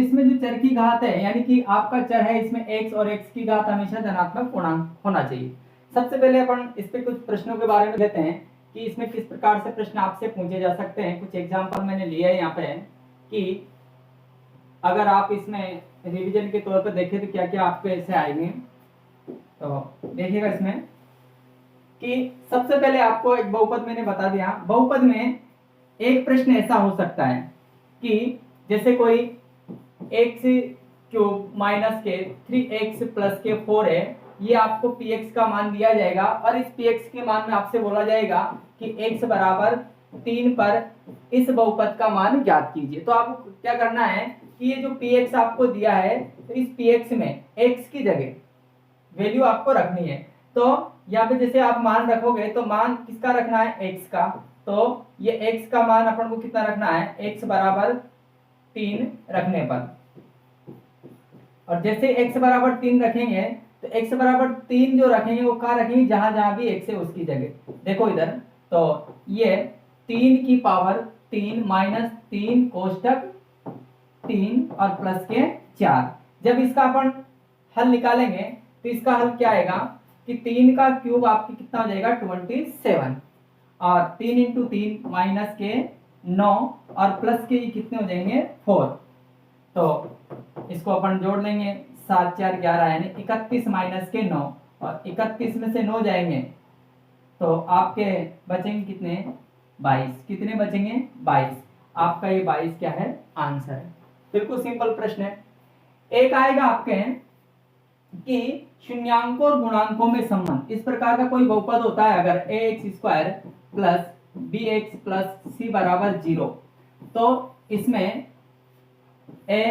इसमें जो चर की घात है, यानी कि आपका चर है इसमें x और x की घात हमेशा धनात्मक पूर्णांक होना चाहिए। सबसे पहले अपन इस पे कुछ प्रश्नों के बारे में लेते हैं कि इसमें किस प्रकार से प्रश्न आपसे पूछे जा सकते हैं। कुछ एग्जांपल मैंने लिए है यहाँ पे कि अगर आप इसमें रिवीजन के तौर पर देखें तो क्या क्या आपको ऐसे आएंगे। तो देखिएगा इसमें कि सबसे पहले आपको एक बहुपद मैंने बता दिया। बहुपद में एक प्रश्न ऐसा हो सकता है कि जैसे कोई x क्यूब माइनस के 3x प्लस के 4 है, ये आपको px का मान दिया जाएगा और इस px के मान में आपसे बोला जाएगा कि x बराबर 3 पर इस बहुपद का मान ज्ञात कीजिए। तो आपको क्या करना है कि ये जो px आपको दिया है, तो इस px में x की जगह वैल्यू आपको रखनी है। तो यहाँ पे जैसे आप मान रखोगे तो मान किसका रखना है, x का। तो ये x का मान अपन को कितना रखना है, x बराबर 3 रखने पर। और जैसे x बराबर 3 रखेंगे तो x बराबर 3 जो रखेंगे वो कहाँ रखेंगे, जहां जहां भी x है उसकी जगह। देखो इधर, तो ये 3 की पावर 3 माइनस 3 कोष्टक 3 और प्लस के 4। जब इसका अपन हल निकालेंगे तो इसका हल क्या आएगा कि 3 का क्यूब आपकी कितना हो जाएगा 27 और 3 इंटू 3 माइनस के 9 और प्लस के कितने हो जाएंगे 4। तो इसको अपन जोड़ लेंगे, 7 4 11 यानी 31 माइनस के 9 और 31 में से 9 जाएंगे तो आपके बचेंगे कितने 22। कितने बचेंगे 22। आपका ये 22 क्या है आंसर है। बिल्कुल सिंपल प्रश्न है। एक आएगा आपके कि शून्यांकों और गुणांकों में संबंध। इस प्रकार का कोई बहुपद होता है अगर ax square plus bx plus c बराबर 0, तो इसमें a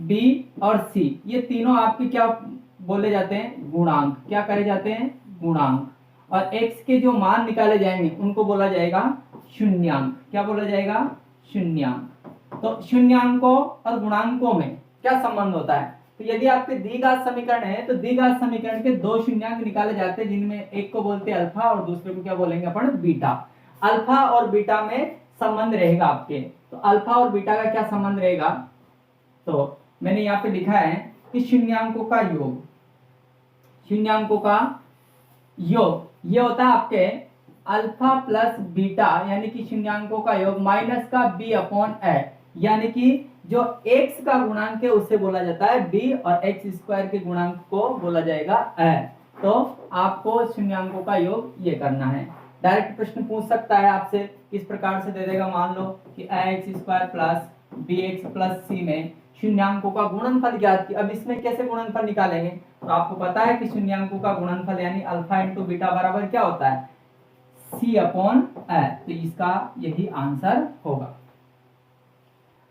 b और c ये तीनों आपके क्या बोले जाते हैं, गुणांक। क्या करे जाते हैं, गुणांक। और x के जो मान निकाले जाएंगे उनको बोला जाएगा शून्यांक। क्या बोला जाएगा, शून्यांक। तो शून्यांकों और गुणांकों में क्या संबंध होता है, तो यदि आपके द्विघात समीकरण है तो द्विघात समीकरण के दो शून्यांक निकाले जाते हैं, जिनमें एक को बोलते हैं अल्फा और दूसरे को क्या बोलेंगे अपन, बीटा। अल्फा और बीटा में संबंध रहेगा आपके। तो अल्फा और बीटा का क्या संबंध रहेगा, तो मैंने यहाँ पे लिखा है कि शून्यांकों का योग। शून्यांकों का योग ये होता है आपके अल्फा प्लस बीटा यानी कि शून्यांकों का योग माइनस का b अपॉन a, यानी कि जो x का गुणांक है उससे बोला जाता है b और x स्क्वायर के गुणांक को बोला जाएगा a। तो आपको शून्यांकों का योग ये करना है। डायरेक्ट प्रश्न पूछ सकता है आपसे, किस प्रकार से दे देगा, मान लो कि ax square plus bx plus c में शून्यांकों का गुणनफल ज्ञात किया। अब इसमें कैसे गुणनफल निकालेंगे, तो आपको पता है कि शून्यांकों का गुणनफल यानी अल्फा इंटू बीटा बराबर क्या होता है, c अपॉन a। तो इसका यही आंसर होगा।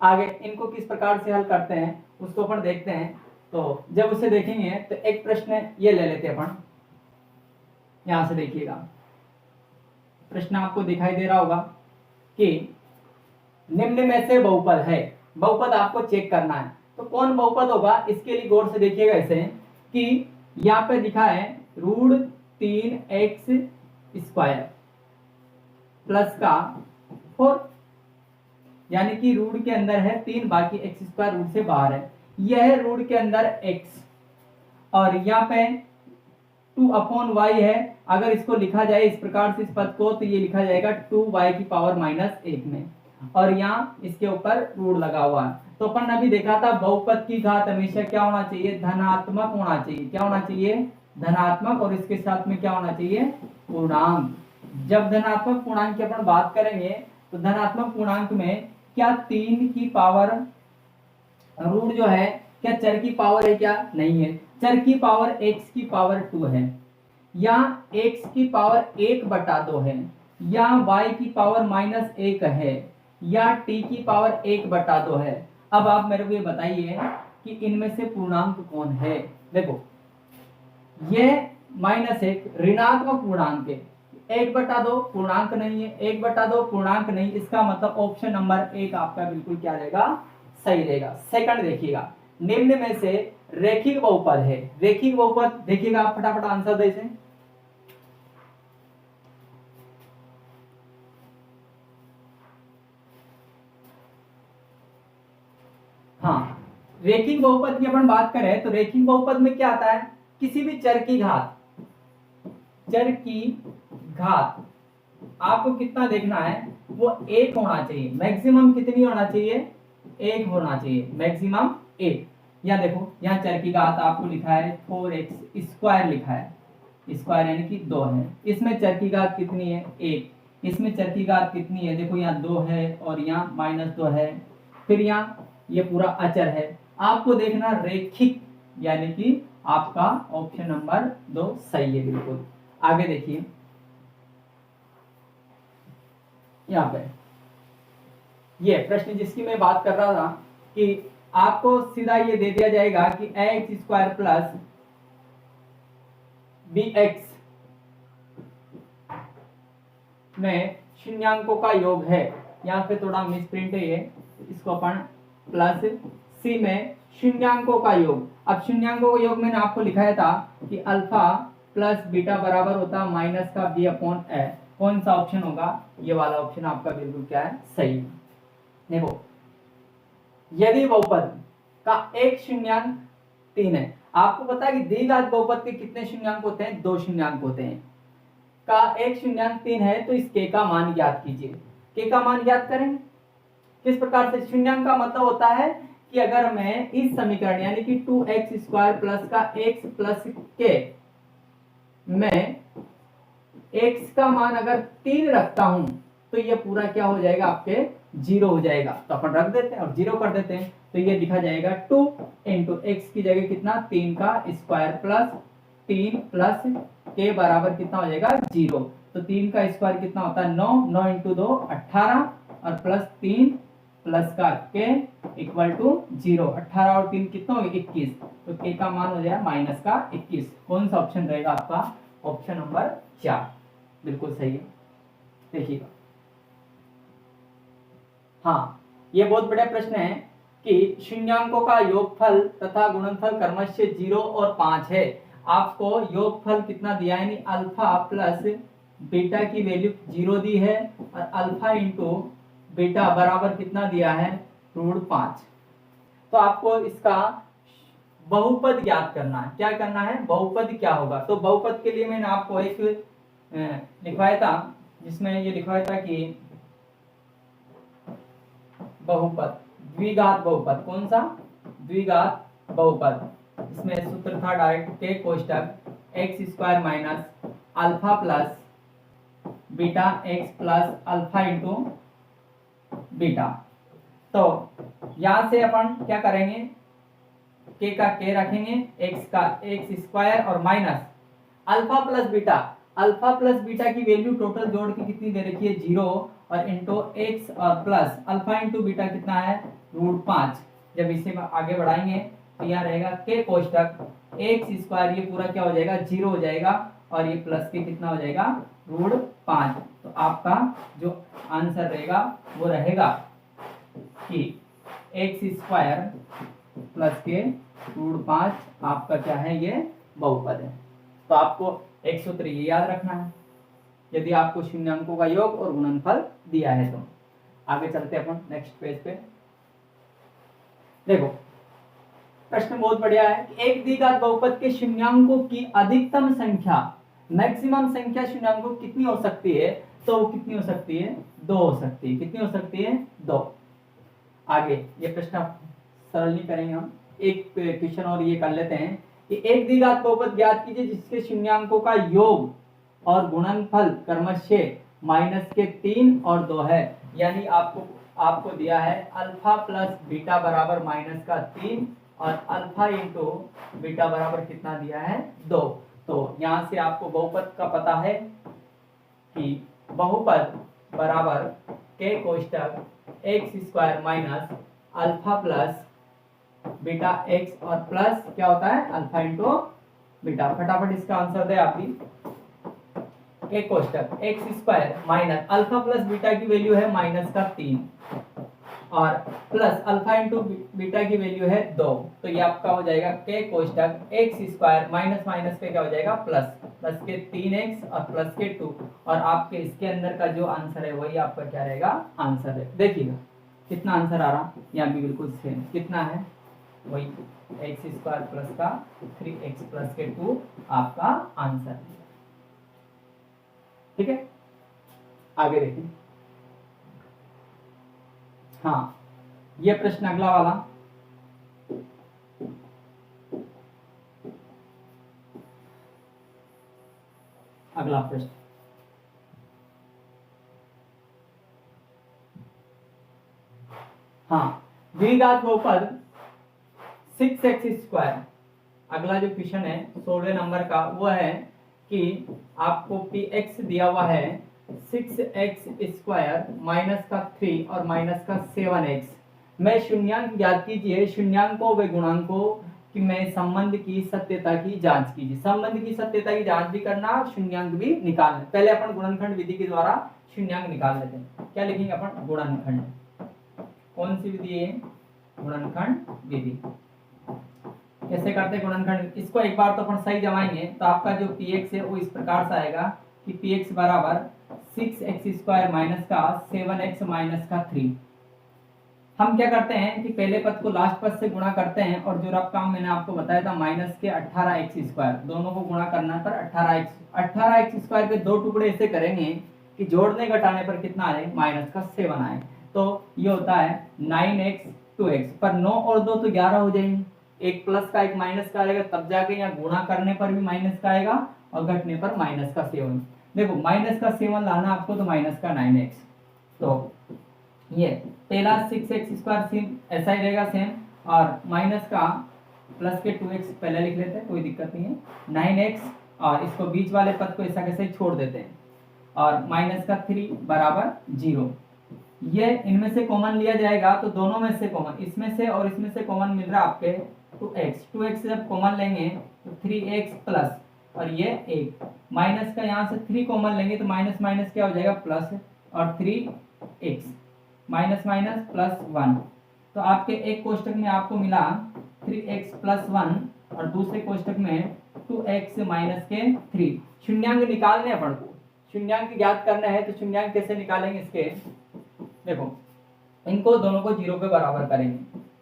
आगे इनको किस प्रकार से हल करते हैं उसको अपन देखते हैं। तो जब उसे देखेंगे तो एक प्रश्न ये ले लेते हैं अपन। यहां से देखिएगा, प्रश्न आपको दिखाई दे रहा होगा कि निम्न में से बहुपद है। बहुपद आपको चेक करना है, तो कौन बहुपद होगा इसके लिए गौर से देखिएगा। ऐसे कि यहाँ पे लिखा है √3x स्क्वायर प्लस का 4, यानी कि रूट के अंदर है 3, बाकी x स्क्वायर रूट से बाहर है। यह है रूट के अंदर x और यहाँ पे 2 अपॉन y है। अगर इसको लिखा जाए इस प्रकार से इस पद को, तो ये लिखा जाएगा 2y की पावर माइनस 1 में, और यहाँ इसके ऊपर रूट लगा हुआ है। तो अपन अभी देखा था बहुपद की घात हमेशा क्या होना चाहिए, धनात्मक होना चाहिए। क्या होना चाहिए, धनात्मक, और इसके साथ में क्या होना चाहिए, पूर्णांक। जब धनात्मक पूर्णांक की अपन बात करेंगे तो धनात्मक पूर्णांक में क्या 3 की पावर रूट जो है क्या चर की पावर है, क्या नहीं है। चर की पावर x की पावर 2 है, या x की पावर 1/2 है, या y की पावर -1 है, या t की पावर 1/2 है। अब आप मेरे को ये बताइए कि इनमें से पूर्णांक कौन है। देखो ये -1 ऋणात्मक पूर्णांक है, 1/2 पूर्णांक नहीं है, 1/2 पूर्णांक नहीं। इसका मतलब ऑप्शन नंबर 1 आपका बिल्कुल क्या रहेगा, सही रहेगा। सेकंड देखिएगा, निम्न में से रेखिक बहुपद है। रेखिक बहुपद देखिएगा, आप फटाफट आंसर दे दें। हाँ, रेखिक बहुपद की अपन बात करें तो रेखिक बहुपद में क्या आता है, किसी भी चर की घात आपको कितना देखना है, वो एक होना चाहिए। मैक्सिमम कितनी होना चाहिए, एक होना चाहिए, मैक्सिमम एक। यहाँ देखो, यहाँ चर की घात आपको लिखा है 4x स्क्वायर लिखा है, स्क्वायर यानी कि 2 है। इसमें चर की घात कितनी है, एक। इसमें चर की घात कितनी है, देखो यहाँ 2 है और यहाँ -2 है। फिर यहाँ ये पूरा अचर है। आपको देखना रेखिक, यानी कि आपका ऑप्शन नंबर 2 सही है बिल्कुल। आगे देखिए, यहाँ पे ये प्रश्न जिसकी मैं बात कर रहा था कि आपको सीधा ये दे दिया जाएगा कि ax स्क्वायर प्लस bx में शून्यांकों का योग है। यहाँ पे थोड़ा मिसप्रिंट है ये, इसको अपन प्लस c में शून्यांकों का योग। अब शून्यांकों का योग मैंने आपको लिखाया था कि अल्फा प्लस बीटा बराबर होता है माइनस का b अपॉन a। कौन सा ऑप्शन होगा, ये वाला ऑप्शन आपका बिल्कुल क्या है, सही है। देखो, यदि बहुपद का एक शून्यांक 3 है, आपको पता है कि द्विघात बहुपद के कितने शून्यांक होते हैं, 2 शून्यांक होते हैं। का एक शून्यांक 3 है तो इस k का मान ज्ञात कीजिए। k का मान ज्ञात करेंगे किस प्रकार से, शून्यांक का मतलब होता है कि अगर मैं इस समीकरण यानी कि 2x स्क्वायर प्लस का x प्लस k में x का मान अगर 3 रखता हूं तो ये पूरा क्या हो जाएगा, आपके 0 हो जाएगा। तो अपन रख देते हैं और 0 कर देते हैं, तो ये लिखा जाएगा 2 इंटू एक्स की जगह कितना, 3 का स्क्वायर प्लस 3 प्लस के बराबर कितना हो जाएगा, 0। तो 3 का स्क्वायर कितना होता है, 9, 9 इंटू 2 18 और प्लस 3 प्लस का के इक्वल टू 0। 18 और 3 कितना हो गया, 21। तो के का मान हो जाएगा माइनस का 21। कौन सा ऑप्शन रहेगा आपका, ऑप्शन नंबर 4 बिल्कुल सही है। देखिएगा, हाँ, ये बहुत बड़ा प्रश्न है कि शून्यांकों का योगफल तथा गुणनफल क्रमशः 0 और 5 है। आपको योगफल कितना दिया है, यानी अल्फा प्लस बीटा की वैल्यू 0 दी है और अल्फा इंटू बीटा बराबर कितना दिया है, √5। तो आपको इसका बहुपद ज्ञात करना है। क्या करना है, बहुपद क्या होगा। तो बहुपद के लिए मैंने आपको एक लिखवाया था, जिसमें ये लिखवाया था कि बहुपद, द्विघात बहुपद। कौन सा, द्विघात बहुपद। इसमें सूत्र था डायरेक्ट के कोष्टक X square minus alpha plus beta X plus alpha into beta. तो यहां से अपन क्या करेंगे, के का के रखेंगे, एक्स का एक्स स्क्वायर और minus alpha plus beta. Alpha plus beta की वैल्यू टोटल जोड़ के कितनी दे रखी है, 0 और इंटू एक्स और प्लस अल्फा इंटू बीटा कितना है, √5। जब इसे आगे बढ़ाएंगे तो यहाँ रहेगा के कोष्टक एक्स स्क्वायर, ये पूरा क्या हो जाएगा, 0 हो जाएगा और ये प्लस के कितना हो जाएगा, √5। तो आपका जो आंसर रहेगा वो रहेगा कि एक्स स्क्वायर प्लस के √5 आपका क्या है, ये बहुपद है। तो आपको एक सूत्र ये याद रखना है यदि आपको शून्यांकों का योग और गुणनफल दिया है तो। आगे चलते हैं अपन नेक्स्ट पेज पे। देखो, प्रश्न बहुत बढ़िया है कि एक द्विघात बहुपद के शून्यांकों की अधिकतम संख्या, मैक्सिमम संख्या शून्यांकों कितनी हो सकती है, तो कितनी हो सकती है, 2 हो सकती है। कितनी हो सकती है, 2। आगे ये प्रश्न सरल नहीं करेंगे हम, एक क्वेश्चन और ये कर लेते हैं कि एक द्विघात बहुपद ज्ञात कीजिए जिसके शून्यांकों का योग और गुणनफल क्रमशः -3 और 2 है। यानी आपको दिया है अल्फा प्लस बीटा बराबर -3 और अल्फा इंटू बीटा बराबर कितना दिया है, 2। तो यहाँ से आपको बहुपद का पता है कि बहुपद बराबर के कोष्टक X square minus alpha plus beta X और प्लस क्या होता है, अल्फा इंटू बीटा। फटाफट इसका आंसर दे आप भी। एक कोष्टक X square minus alpha plus beta की वैल्यू है -3 और प्लस अल्फा इंटू बीटा की वैल्यू है 2। तो ये आपका हो जाएगा के कोष्टक एक्स स्क्वायर माइनस माइनस के क्या हो जाएगा, प्लस के 3x और प्लस के 2। और आपके इसके अंदर का जो आंसर है वही आपका क्या रहेगा, आंसर है। देखिएगा कितना आंसर आ रहा, यहाँ भी बिल्कुल सेम कितना है, वही एक्स स्क्वायर प्लस का 3x प्लस के 2 आपका आंसर। ठीक है, आगे देखें। हाँ, ये प्रश्न अगला वाला, अगला प्रश्न, हाँ, द्विघात बहुपद 6x स्क्वायर। अगला जो क्वेश्चन है 16 नंबर का, वो है कि आपको px दिया हुआ है 6x स्क्वायर माइनस का 3 और माइनस का 7x में शून्यांक ज्ञात कीजिए, शून्यांकों व गुणांकों कि मैं संबंध की सत्यता की जांच कीजिए। संबंध की सत्यता की जांच भी करना, शून्यांक भी निकालना। पहले अपन गुणनखंड विधि के द्वारा शून्यांक निकाल लेते हैं। क्या लिखेंगे अपन? गुणनखंड। कौन सी विधि है? गुणनखंड विधि। कैसे करते हैं गुणनखंड? इसको एक बार तो अपन सही जमाएंगे तो आपका जो px है वो इस प्रकार से आएगा कि px बराबर 6x स्क्वायर माइनस का 7x माइनस का 3। हम क्या करते हैं कि पहले पद को लास्ट पद से गुणा करते हैं और जो रफ काम मैंने आपको बताया था माइनस के 18x स्क्वायर, दोनों को गुणा करना पर 18x स्क्वायर के दो टुकड़े ऐसे करेंगे कि जोड़ने घटाने पर कितना आए? माइनस का 7 आए। तो ये होता है 9x 2x, पर 9 और 2 तो 11 हो जाएंगे। एक प्लस का एक माइनस का आएगा, तब जाके यहाँ गुणा करने पर भी माइनस का आएगा और घटने पर माइनस का 7। देखो माइनस का 7 लाना आपको तो माइनस का 9x। तो ये पहला 6x स्क्वायर सेम ऐसा ही रहेगा सेम, और माइनस का प्लस के 2x पहले लिख लेते हैं, कोई दिक्कत नहीं है 9x, और इसको बीच वाले पद को ऐसा कैसे छोड़ देते हैं, और माइनस का 3 बराबर 0। ये इनमें से कॉमन लिया जाएगा तो दोनों में से कॉमन, इसमें से और इसमें से कॉमन मिल रहा है आपके 2x जब कॉमन लेंगे तो 3x प्लस, और ये 1 माइनस का यहाँ से 3 कॉमन लेंगे तो माइनस माइनस क्या हो जाएगा? प्लस, और 3x माइनस माइनस प्लस 1। तो आपके एक कोष्टक में आपको मिला 3x प्लस 1 और दूसरे कोष्टक में 2x माइनस के 3। शून्यांक निकालने अपन को, शून्यांक ज्ञात करना है तो शून्यांक कैसे निकालेंगे इसके? देखो इनको दोनों को 0 के बराबर करेंगे।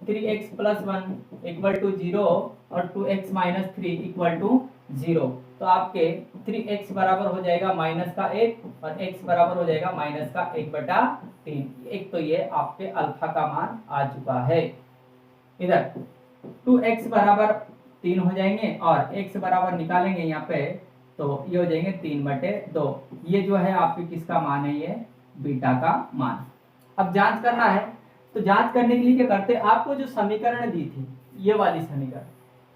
3x प्लस 1 इक्वल टू 0 और 2x माइनस 3 इक्वल टू 0। तो आपके 3x बराबर हो जाएगा माइनस का 1 और x बराबर हो जाएगा माइनस का 1/3। एक तो ये आपके अल्फा का मान आ चुका है। इधर 2x बराबर 3 हो जाएंगे और x बराबर निकालेंगे यहाँ पे तो ये हो जाएंगे 3/2। ये जो है आपके किसका मान है? ये बीटा का मान। अब जांच करना है तो जांच करने के लिए क्या करते हैं? आपको जो समीकरण दी थी ये वाली समीकरण,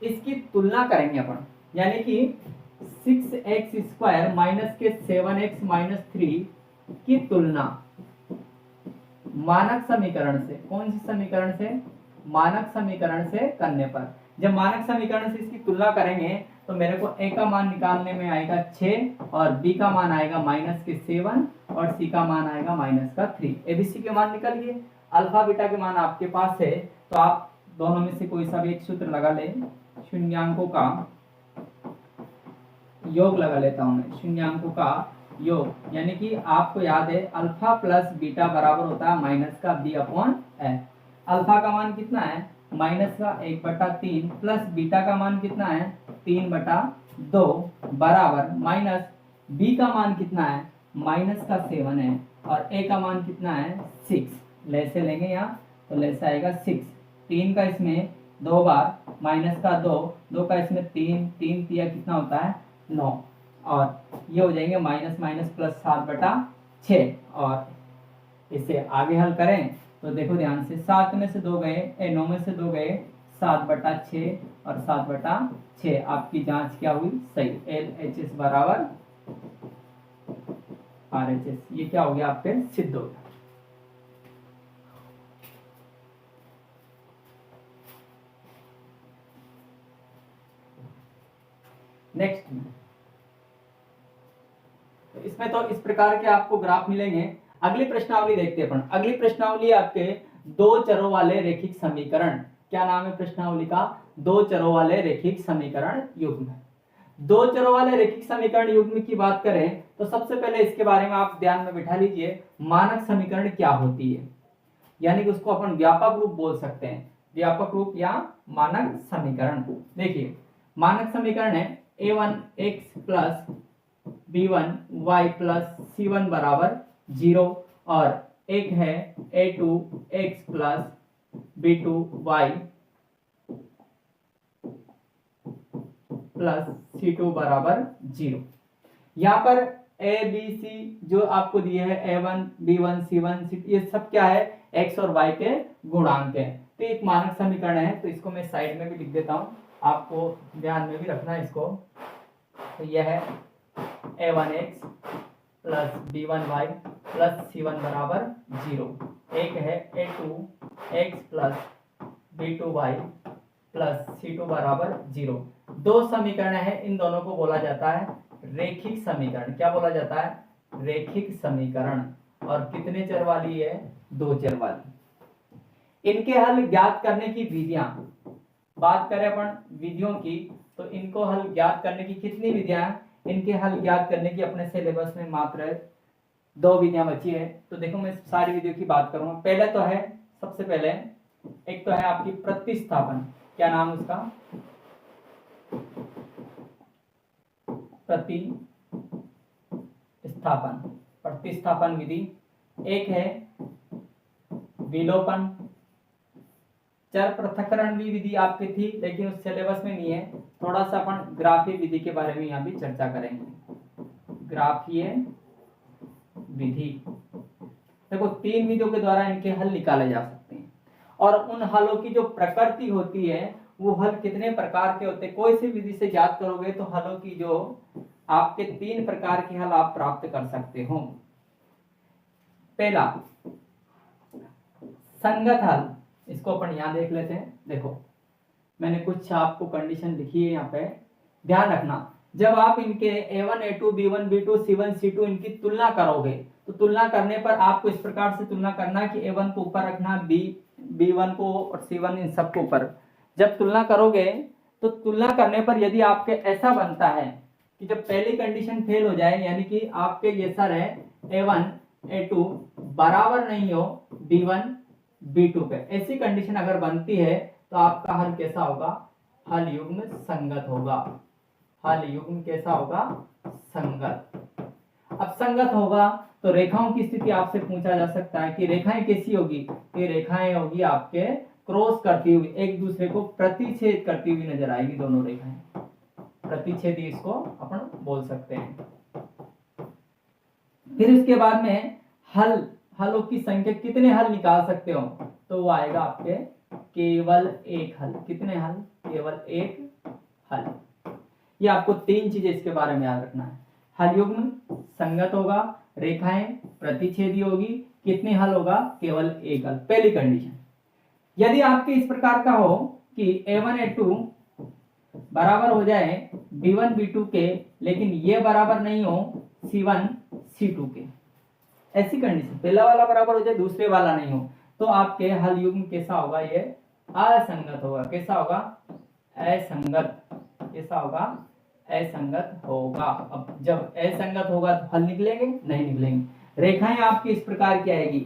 इसकी तुलना करेंगे अपन, यानी कि 6x स्क्वायर माइनस के 7x माइनस 3 की तुलना मानक समीकरण से। कौन सी समीकरण से? मानक समीकरण से करने पर, जब मानक समीकरण से इसकी तुलना करेंगे तो मेरे को a का मान निकालने में आएगा 6 और b का मान आएगा माइनस के 7 और c का मान आएगा माइनस का 3। एबीसी के मान निकल गए, अल्फा बीटा के मान आपके पास है, तो आप दोनों में से कोई सा भी एक सूत्र लगा ले। शून्यांकों का योग लगा लेता हूं मैं, शून्यांकों का योग, यानी कि आपको याद है अल्फा प्लस बीटा बराबर होता है माइनस का b/f। अल्फा का मान कितना है? माइनस का 1/3 प्लस बीटा का मान कितना है? 3/2 बराबर माइनस b का मान कितना है? माइनस का 7 है और a का मान कितना है? 6। लेसे लेंगे यहाँ तो लेसे आएगा 6। 3 का इसमें 2 बार माइनस का 2 का इसमें 3 तिया कितना होता है? 9, और ये हो जाएंगे माइनस माइनस प्लस 7/6। और इसे आगे हल करें तो देखो ध्यान से, 7 में से 2 गए, 9 में से 2 गए, 7/6 और 7/6 आपकी जांच क्या हुई? सही। LHS बराबर RHS, ये क्या हो गया? आपके सिद्ध हो गया। नेक्स्ट तो इसमें तो इस प्रकार के आपको ग्राफ मिलेंगे। अगली प्रश्नावली देखते हैं अपन। अगली प्रश्नावली आपके दो चरों वाले रैखिक समीकरण। क्या नाम है प्रश्नावली का? दो चरों वाले रैखिक समीकरण युग्म। दो चरों वाले रैखिक समीकरण युग्म की बात करें तो सबसे पहले इसके बारे में आप ध्यान में बिठा लीजिए, मानक समीकरण क्या होती है, यानी कि उसको अपन व्यापक रूप बोल सकते हैं। व्यापक रूप या मानक समीकरण। देखिए मानक समीकरण है a1x plus b1y plus c1 बराबर 0 और एक है a2x plus b2y plus c2 बराबर 0। यहाँ पर a b c जो आपको दिए है a1 b1 c1 c2 ये सब क्या है x और y के गुणांक है। तो एक मानक समीकरण है, तो इसको मैं साइड में भी लिख देता हूँ, आपको ध्यान में भी रखना है इसको। तो यह है a1x plus b1y plus c1 बराबर 0। एक है a2x plus b2y plus c2 बराबर 0। दो समीकरण है, इन दोनों को बोला जाता है रेखिक समीकरण। क्या बोला जाता है? रेखिक समीकरण। और कितने चर वाली है? दो चर वाली। इनके हल ज्ञात करने की विधियां, बात करें अपन विधियों की, तो इनको हल ज्ञात करने की कितनी विधियां हैं? इनके हल ज्ञात करने की अपने सिलेबस में मात्र दो विधियां बची है। तो देखो मैं सारी विधियों की बात करूंगा। पहले तो है, सबसे पहले एक तो है आपकी प्रतिस्थापन। क्या नाम उसका? प्रतिस्थापन विधि। एक है विलोपन। चर पृथक्करण भी विधि आपकी थी, लेकिन उस सिलेबस में नहीं है। थोड़ा सा अपन ग्राफीय विधि के बारे में यहाँ भी चर्चा करेंगे। ग्राफीय विधि, देखो तीन विधियों के द्वारा इनके हल निकाले जा सकते हैं। और उन हलों की जो प्रकृति होती है, वो हल कितने प्रकार के होते हैं, कोई सी विधि से ज्ञात करोगे तो हलों की जो आपके तीन प्रकार के हल आप प्राप्त कर सकते हो। पहला संगत हल, इसको अपन यहां देख लेते हैं। देखो मैंने कुछ आपको कंडीशन लिखी है यहाँ पे, ध्यान रखना। जब आप इनके a1 a2 b1 b2 c1 c2 इनकी तुलना करोगे, तो तुलना करने पर आपको इस प्रकार से तुलना करना कि a1 को ऊपर रखना, b1 को और c1 इन सब को ऊपर। जब तुलना करोगे तो तुलना करने पर यदि आपके ऐसा बनता है कि जब पहली कंडीशन फेल हो जाए, यानी कि आपके ये सर है a1 a2 बराबर नहीं हो b1 b2 पे, ऐसी कंडीशन अगर बनती है तो आपका हल कैसा होगा? हल युग्म संगत होगा। हल युग्म कैसा होगा? संगत। अब संगत होगा तो रेखाओं की स्थिति आपसे पूछा जा सकता है कि रेखाएं कैसी होगी? ये रेखाएं होगी आपके क्रॉस करती हुई, एक दूसरे को प्रतिच्छेद करती हुई नजर आएगी। दोनों रेखाएं प्रतिच्छेदी, इसको अपन बोल सकते हैं। फिर इसके बाद में हलों की संख्या, कितने हल निकाल सकते हो? तो वो आएगा आपके केवल एक हल। कितने हल? केवल एक हल। ये आपको तीन चीजें इसके बारे में याद रखना है। हल युग्म संगत होगा, रेखाएं प्रतिच्छेदी होगी, कितने हल होगा? केवल एक हल। पहली कंडीशन, यदि आपके इस प्रकार का हो कि a1 a2 बराबर हो जाए b1 b2 के, लेकिन ये बराबर नहीं हो c1 c2 के, ऐसी कंडीशन, पहला वाला बराबर हो जाए दूसरे वाला नहीं हो, तो आपके हल युग्म कैसा होगा? ये असंगत होगा। कैसा होगा? असंगत। कैसा होगा? असंगत होगा। अब जब असंगत होगा तो हल निकलेंगे? नहीं निकलेंगे। रेखाएं आपकी इस प्रकार की आएगी,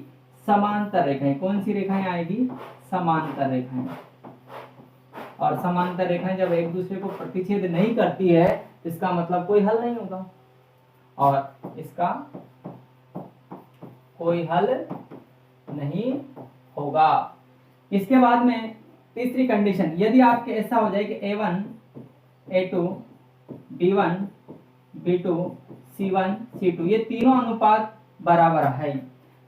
समांतर रेखाएं। कौन सी रेखाएं आएगी? समांतर रेखाएं। और समांतर रेखाएं जब एक दूसरे को प्रतिच्छेद नहीं करती है, इसका मतलब कोई हल नहीं होगा, और इसका कोई हल नहीं होगा। इसके बाद में तीसरी कंडीशन, यदि आपके ऐसा हो जाए कि a1 a2 b1 b2 c1 c2 ये तीनों अनुपात बराबर है,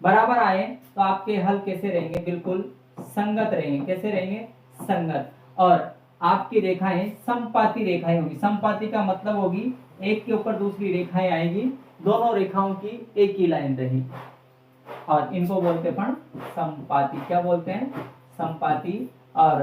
बराबर आए तो आपके हल कैसे रहेंगे? बिल्कुल संगत रहेंगे। कैसे रहेंगे? संगत। और आपकी रेखाएं समपाती रेखाएं होगी। समपाती का मतलब होगी एक के ऊपर दूसरी रेखाएं आएगी, दोनों रेखाओं की एक ही लाइन रहेगी, और इनको बोलते हैं समपाती। क्या बोलते हैं? समपाती। और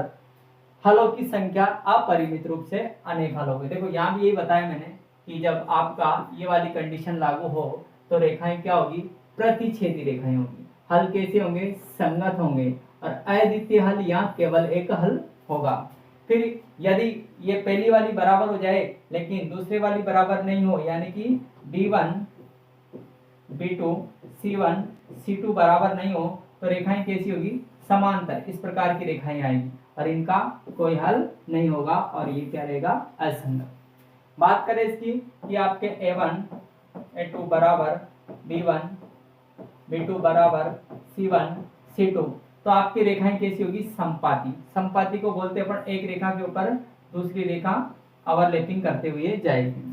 हलों की संख्या अपरिमित रूप से अनेक हल होंगे। देखो यहाँ भी यही बताया मैंने कि जब आपका ये वाली कंडीशन लागू हो तो रेखाएं क्या होगी? प्रतिच्छेदी रेखाएं होगी। हल कैसे होंगे? संगत होंगे। और अद्वितीय हल यहाँ केवल एक हल होगा। फिर यदि ये पहली वाली बराबर हो जाए लेकिन दूसरी वाली बराबर नहीं हो, यानी कि b1 b2 c1 c2 बराबर नहीं हो, तो रेखाएं कैसी होगी? समांतर। इस प्रकार की रेखाएं आएंगी। और इनका कोई हल नहीं होगा और ये क्या रहेगा, असंगत। बात करें इसकी कि आपके a1 a2 बराबर b1 b2 बराबर c1 c2, तो आपकी रेखाएं कैसी होगी, संपाती। संपाती को बोलते हैं अपन एक रेखा के ऊपर दूसरी रेखा ओवरलैपिंग करते हुए जाएगी।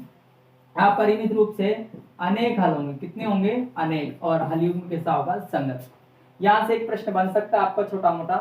यहाँ परिमित रूप से अनेक हल होंगे, कितने होंगे, अनेक, और हल युग्म कैसा होगा, संगत। यहाँ से एक प्रश्न बन सकता है आपका छोटा मोटा